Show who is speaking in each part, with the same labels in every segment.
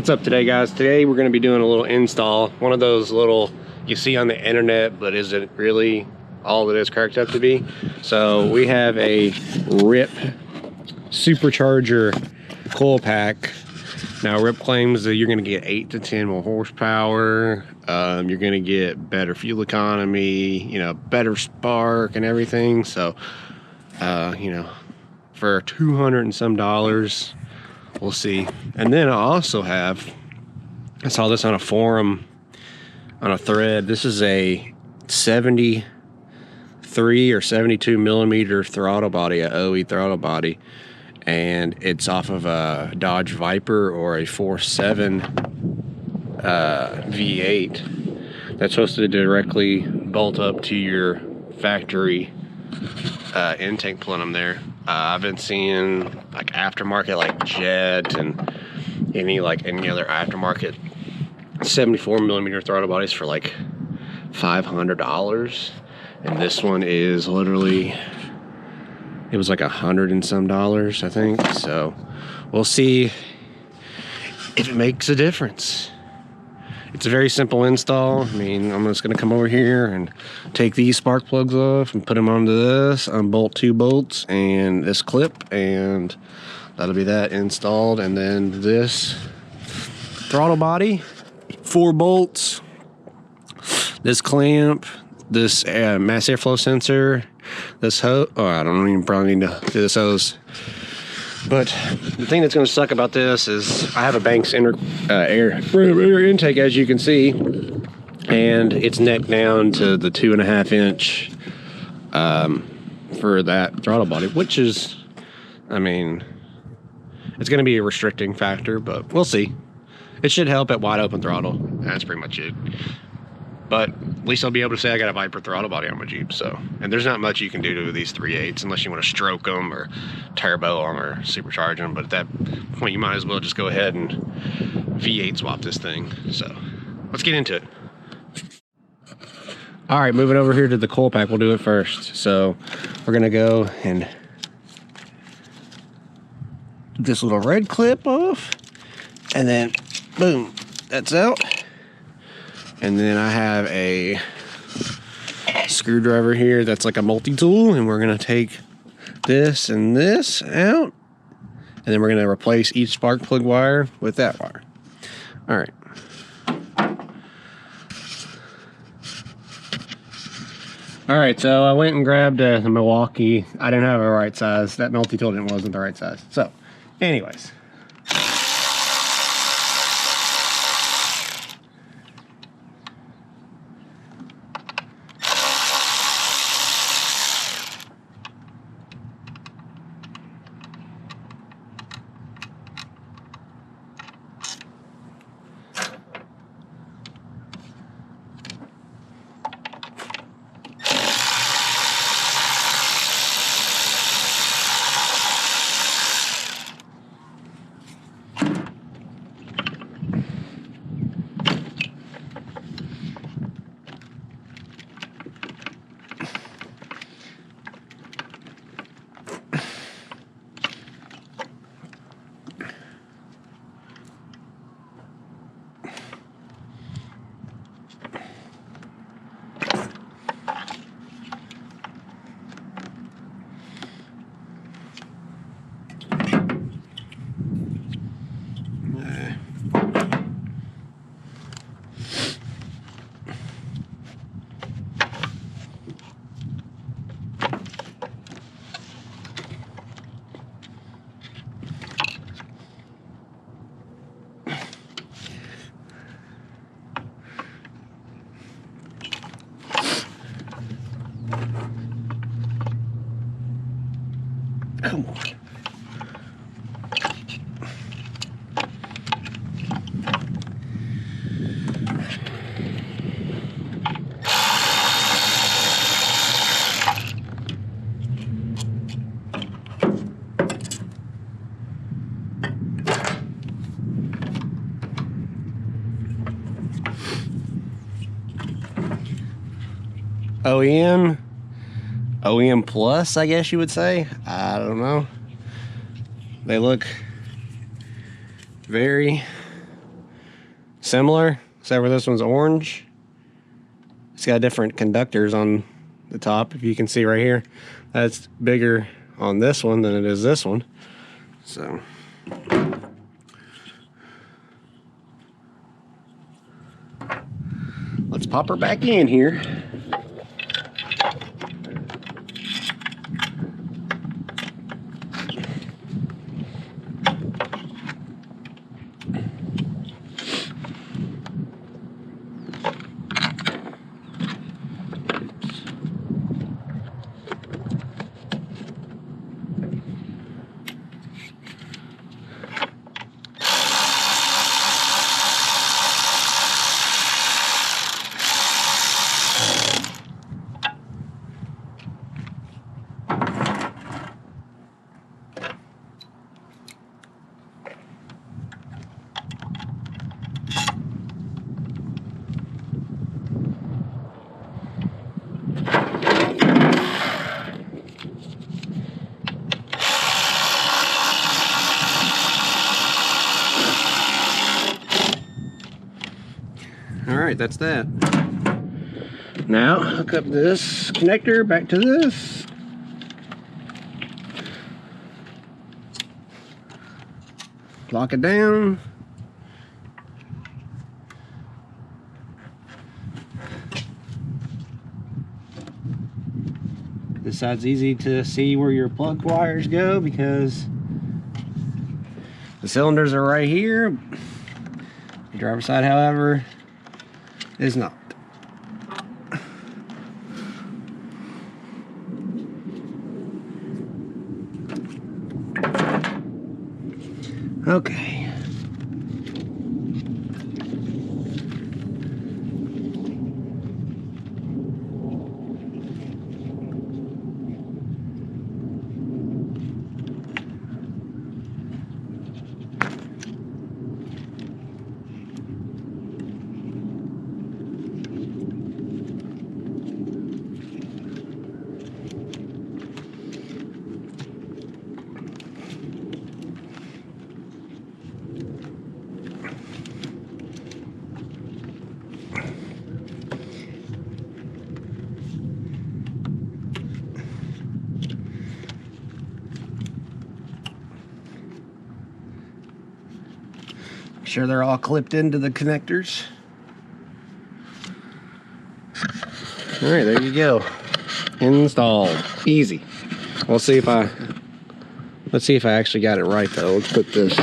Speaker 1: What's up today, guys? Today we're going to be doing a little install, one of those little you see on the internet, but is it really all it is cracked up to be? So we have a Ripp Supercharger coil pack. Now Ripp claims that you're going to get 8 to 10 more horsepower, you're going to get better fuel economy, you know, better spark and everything. So you know, for $200 and some, we'll see. And then I also have, I saw this on a forum, on a thread. This is a 73 or 72 millimeter throttle body, a OE throttle body, and it's off of a Dodge Viper or a 4.7 V8 that's supposed to directly bolt up to your factory intake plenum there. I've been seeing like aftermarket, like Jet and any other aftermarket 74 millimeter throttle bodies for like $500, and this one is literally, it was like $100 and some, I think. So we'll see if it makes a difference. It's a very simple install. I mean, I'm just gonna come over here and take these spark plugs off and put them onto this, unbolt 2 bolts and this clip, and that'll be that installed. And then this throttle body, 4 bolts, this clamp, this mass airflow sensor, this hose. Oh, I don't even probably need to do this hose. But the thing that's going to suck about this is I have a Banks air intake, as you can see, and it's neck down to the 2.5 inch for that throttle body, which is, I mean, it's going to be a restricting factor, but we'll see. It should help at wide open throttle. That's pretty much it. But at least I'll be able to say I got a Viper throttle body on my Jeep. So, and there's not much you can do to these 3.8s unless you want to stroke them or turbo them or supercharge them. But at that point, you might as well just go ahead and V8 swap this thing. So let's get into it. All right, moving over here to the coil pack, we'll do it first. So we're gonna go and get this little red clip off, and then boom, that's out. And then I have a screwdriver here that's like a multi-tool, and we're gonna take this and this out, and then we're gonna replace each spark plug wire with that wire. All right. All right, so I went and grabbed the Milwaukee. I didn't have a right size. That multi-tool wasn't the right size. So, anyways. Come on. OEM plus, I guess you would say. I don't know. They look very similar, except for this one's orange. It's got different conductors on the top, if you can see right here. That's bigger on this one than it is this one. So let's pop her back in here. Alright, that's that. Now, hook up this connector back to this. Lock it down. This side's easy to see where your plug wires go because the cylinders are right here. The driver's side, however, is not. Okay. Sure they're all clipped into the connectors. All right, there you go. Installed. Easy. Let's see if I actually got it right though. Let's put this.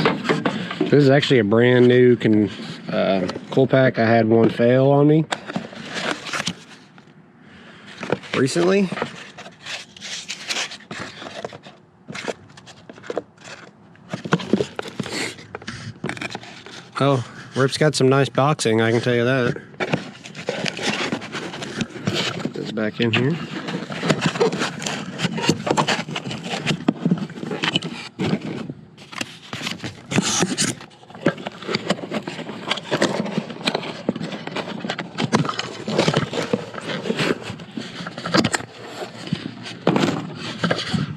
Speaker 1: This is actually a brand new coil pack. I had one fail on me recently. Oh, Ripp's got some nice boxing, I can tell you that. Put this back in here.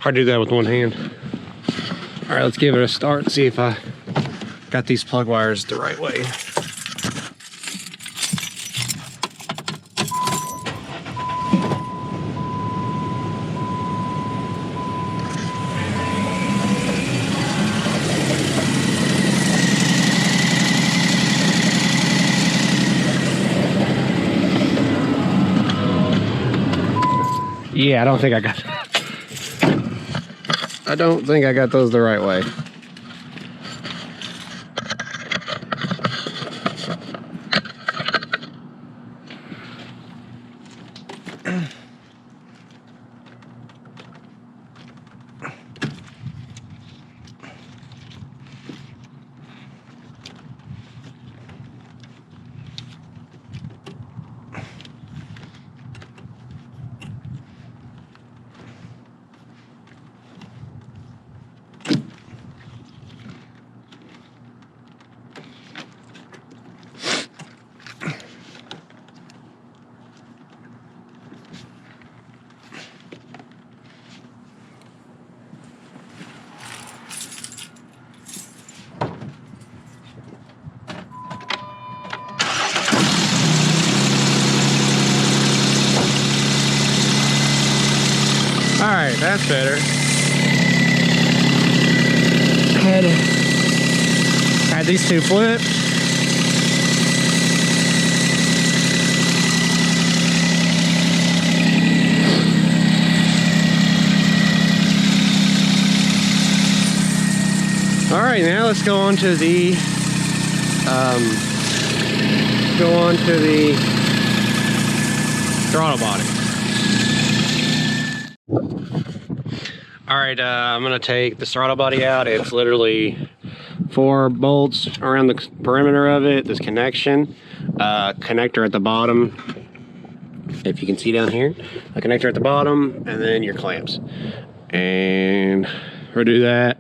Speaker 1: Hard to do that with one hand. All right, let's give it a start and see if I got these plug wires the right way. Yeah, I don't think I got those the right way. right, that's better. Had these two flipped. All right, now let's go on to the throttle body. All right, I'm gonna take the throttle body out. It's literally 4 bolts around the perimeter of it. This connection, connector at the bottom. If you can see down here, a connector at the bottom, and then your clamps. And we'll do that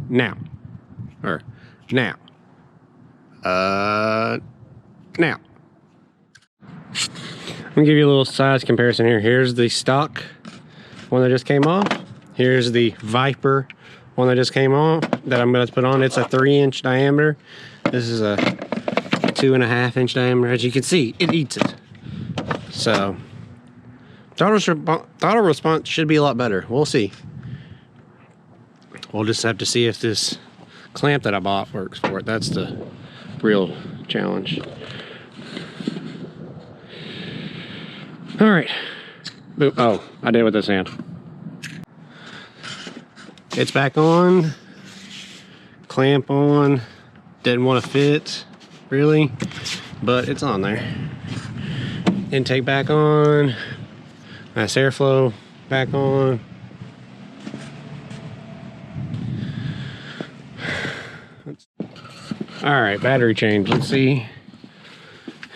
Speaker 1: now. Or now. Now. I'm gonna give you a little size comparison here. Here's the stock one that just came off. Here's the Viper one that just came off that I'm about to put on. It's a 3-inch diameter. This is a 2.5-inch diameter. As you can see, it eats it. So throttle response should be a lot better. We'll see. We'll just have to see if this clamp that I bought works for it. That's the real challenge. All right. Oh, I did it with this hand. It's back on. Clamp on. Didn't want to fit, really, but it's on there. Intake back on. Nice airflow back on. All right, battery change. Let's see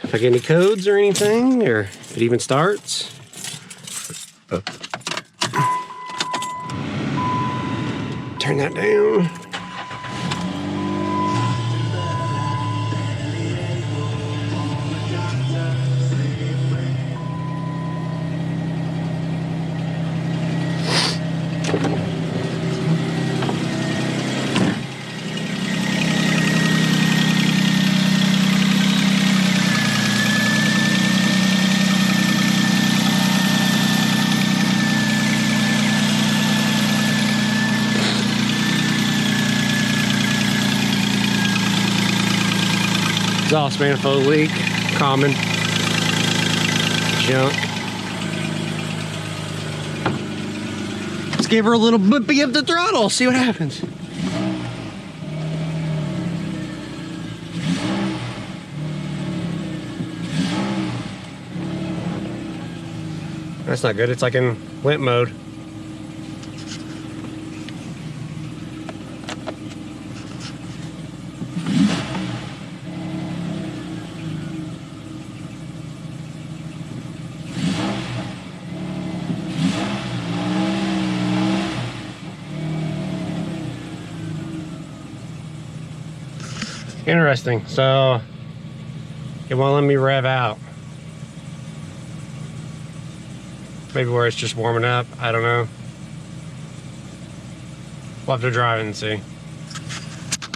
Speaker 1: if I get any codes or anything, or if it even starts. Turn that down. Exhaust manifold leak, common junk. Let's give her a little boopy of the throttle, see what happens. That's not good, it's like in limp mode. Interesting, so it won't let me rev out. Maybe where it's just warming up, I don't know. We'll have to drive and see.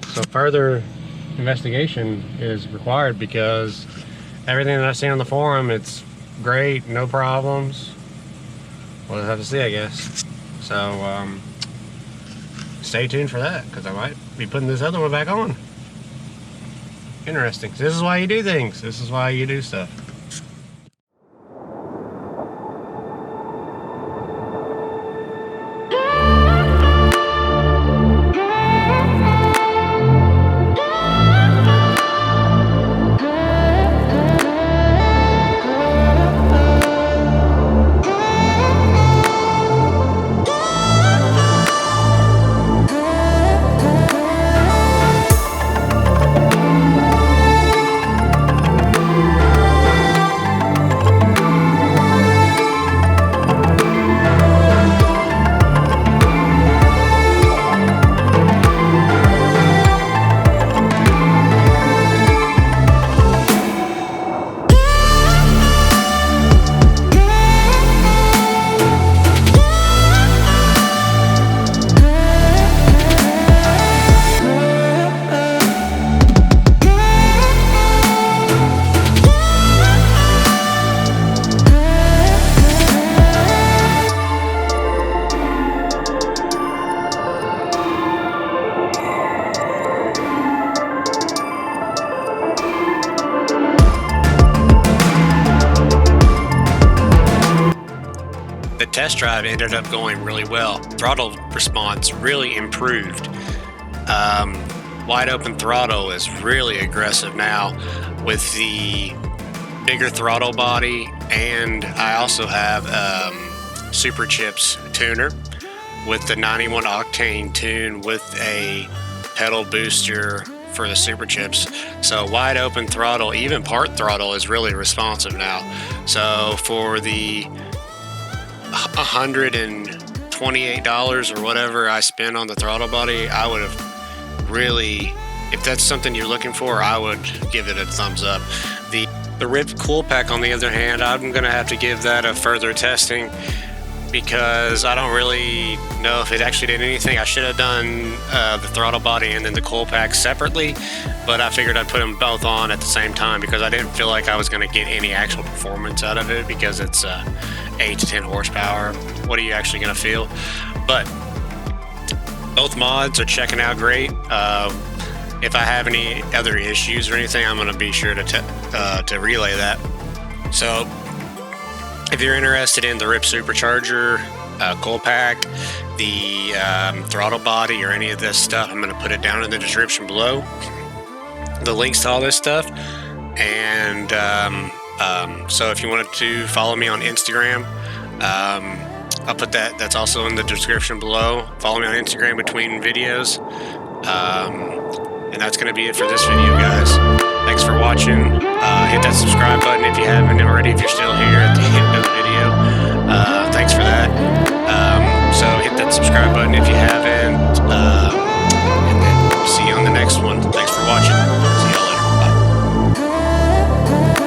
Speaker 1: So further investigation is required because everything that I've seen on the forum, it's great, no problems. We'll just have to see, I guess. So stay tuned for that because I might be putting this other one back on. Interesting. This is why you do things. This is why you do stuff. test drive ended up going really well. Throttle response really improved. Wide open throttle is really aggressive now with the bigger throttle body, and I also have Super Chips tuner with the 91 octane tune with a pedal booster for the Super Chips. So wide open throttle, even part throttle, is really responsive now. So for the $128 or whatever I spent on the throttle body, I would have really, if that's something you're looking for, I would give it a thumbs up. The Ripp Cool Pack, on the other hand, I'm gonna have to give that a further testing, because I don't really know if it actually did anything. I should have done the throttle body and then the coil pack separately, but I figured I'd put them both on at the same time because I didn't feel like I was going to get any actual performance out of it, because it's 8 to 10 horsepower. What are you actually going to feel? But both mods are checking out great. If I have any other issues or anything, I'm going to be sure to relay that. So if you're interested in the Ripp Supercharger coil pack, the throttle body, or any of this stuff, I'm going to put it down in the description below, the links to all this stuff. And so if you wanted to follow me on Instagram, I'll put that's also in the description below. Follow me on Instagram between videos. And that's going to be it for this video, guys. Thanks for watching. Hit that subscribe button if you haven't already, if you're still here at the end of the video. Thanks for that. So hit that subscribe button if you haven't. And then we'll see you on the next one. Thanks for watching. See y'all later. Bye.